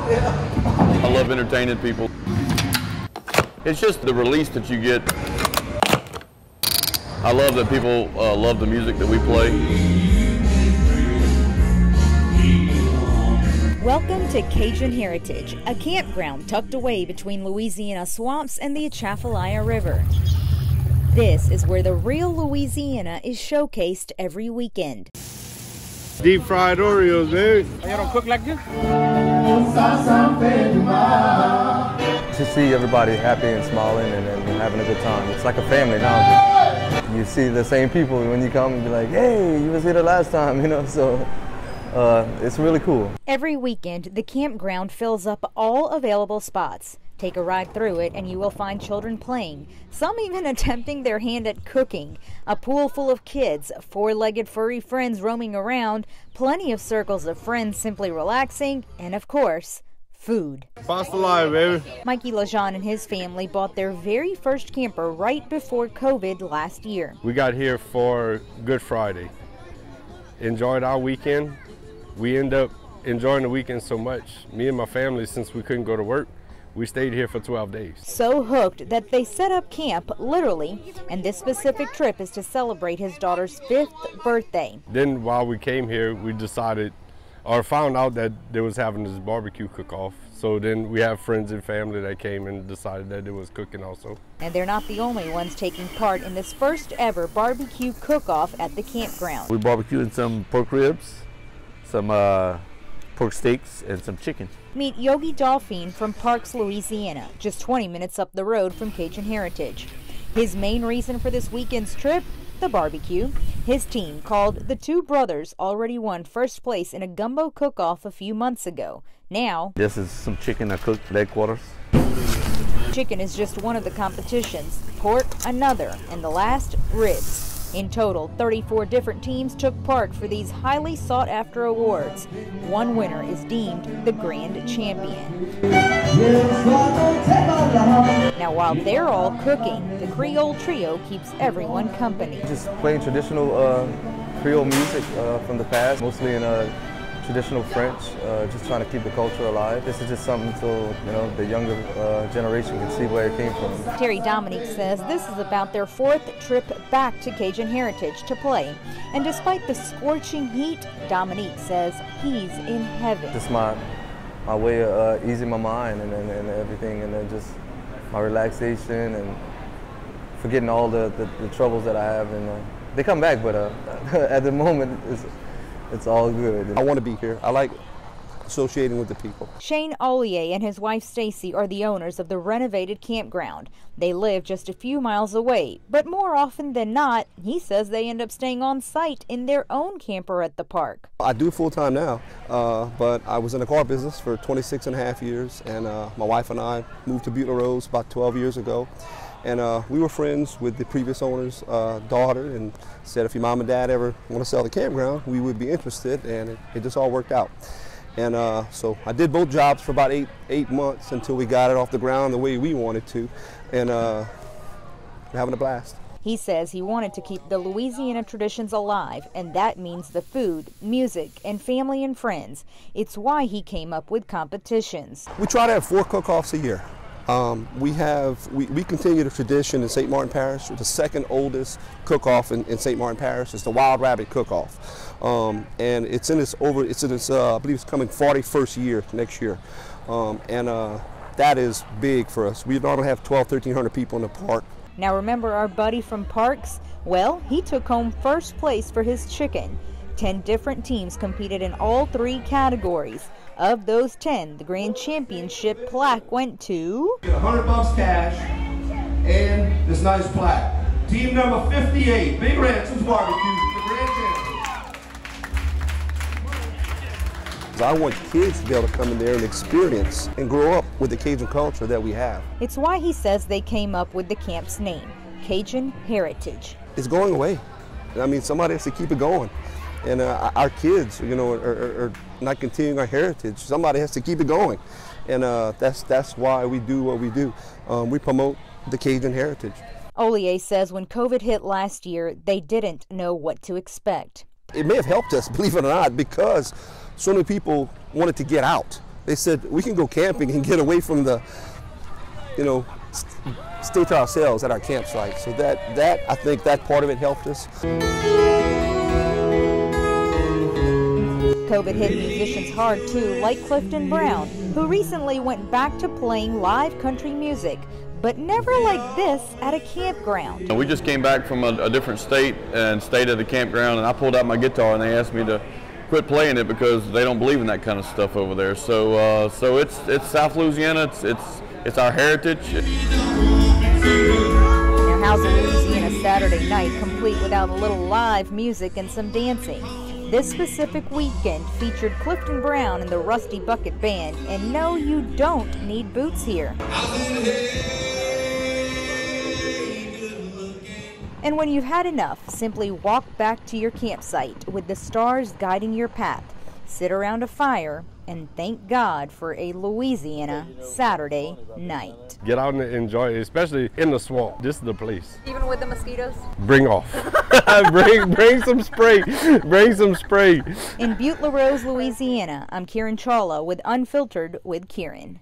I love entertaining people. It's just the release that you get. I love that people love the music that we play. Welcome to Cajun Heritage, a campground tucked away between Louisiana swamps and the Atchafalaya River. This is where the real Louisiana is showcased every weekend. Deep fried Oreos, baby. You don't cook like this? To see everybody happy and smiling and having a good time. It's like a family now. You see the same people when you come and be like, hey, you was here the last time, you know, so it's really cool. Every weekend, the campground fills up all available spots. Take a ride through it and you will find children playing, some even attempting their hand at cooking, a pool full of kids, four-legged furry friends roaming around, plenty of circles of friends simply relaxing, and of course, food. Pasta live, baby. Mikey Lejean and his family bought their very first camper right before COVID last year. We got here for Good Friday. Enjoyed our weekend. We end up enjoying the weekend so much. Me and my family, since we couldn't go to work, we stayed here for 12 days. So hooked that they set up camp, literally, and this specific trip is to celebrate his daughter's 5th birthday. Then while we came here, we decided, or found out that they was having this barbecue cook-off. So then we have friends and family that came and decided that it was cooking also. And they're not the only ones taking part in this first ever barbecue cook-off at the campground. We barbecued some pork ribs, some pork steaks, and some chicken. Meet Yogi Dolphine from Parks, Louisiana, just 20 minutes up the road from Cajun Heritage. His main reason for this weekend's trip? The barbecue. His team, called the Two Brothers, already won first place in a gumbo cook-off a few months ago. Now, this is some chicken I cooked, leg quarters. Chicken is just one of the competitions, pork another, and the last, ribs. In total, 34 different teams took part for these highly sought-after awards. One winner is deemed the grand champion. Now, while they're all cooking, the Creole Trio keeps everyone company. Just playing traditional Creole music from the past, mostly in traditional French, just trying to keep the culture alive. This is just something so the younger generation can see where it came from. Terry Dominique says this is about their 4th trip back to Cajun Heritage to play. And despite the scorching heat, Dominique says he's in heaven. Just my way of easing my mind and everything, and then just my relaxation and forgetting all the troubles that I have. And they come back, but at the moment, it's all good. I want to be here. I like associating with the people. Shane Ollier and his wife Stacy are the owners of the renovated campground. They live just a few miles away, but more often than not, he says they end up staying on site in their own camper at the park. I do full-time now, but I was in the car business for 26 and a half years, and my wife and I moved to Butte La Rose about 12 years ago. And we were friends with the previous owner's daughter, and said if your mom and dad ever want to sell the campground, we would be interested, and it just all worked out. And so I did both jobs for about eight months until we got it off the ground the way we wanted to, and we're having a blast. He says he wanted to keep the Louisiana traditions alive, and that means the food, music, and family and friends. It's why he came up with competitions. We try to have 4 cook-offs a year. We continue the tradition in St. Martin Parish. The second oldest cook-off in St. Martin Parish is the Wild Rabbit Cook-Off, and it's in its I believe it's coming 41st year next year, and that is big for us. We normally have 1,200–1,300 people in the park. Now remember our buddy from Parks? Well, he took home first place for his chicken. 10 different teams competed in all 3 categories. Of those 10, the grand championship plaque went to... $100 cash and this nice plaque. Team number 58, Big Ranchers Barbecue, the grand champions. I want kids to be able to come in there and experience and grow up with the Cajun culture that we have. It's why he says they came up with the camp's name, Cajun Heritage. It's going away. I mean, somebody has to keep it going. And our kids, are not continuing our heritage. Somebody has to keep it going, and that's why we do what we do. We promote the Cajun heritage. Ollier says when COVID hit last year, they didn't know what to expect. It may have helped us, believe it or not, because so many people wanted to get out. They said we can go camping and get away from the, you know, stay to ourselves at our campsite. So that I think that part of it helped us. COVID hit musicians hard too, like Clifton Brown, who recently went back to playing live country music, but never like this at a campground. We just came back from a different state and stayed at the campground, and I pulled out my guitar and they asked me to quit playing it because they don't believe in that kind of stuff over there. So it's South Louisiana. It's our heritage. Now, how's a Louisiana Saturday night complete without a little live music and some dancing? This specific weekend featured Clifton Brown and the Rusty Bucket Band, and no, you don't need boots here. And when you've had enough, simply walk back to your campsite with the stars guiding your path. Sit around a fire and thank God for a Louisiana Saturday night. Get out and enjoy it, especially in the swamp. This is the place. Even with the mosquitoes? Bring off. bring some spray. Bring some spray. In Butte La Rose, Louisiana, I'm Kieran Chawla with Unfiltered with Kieran.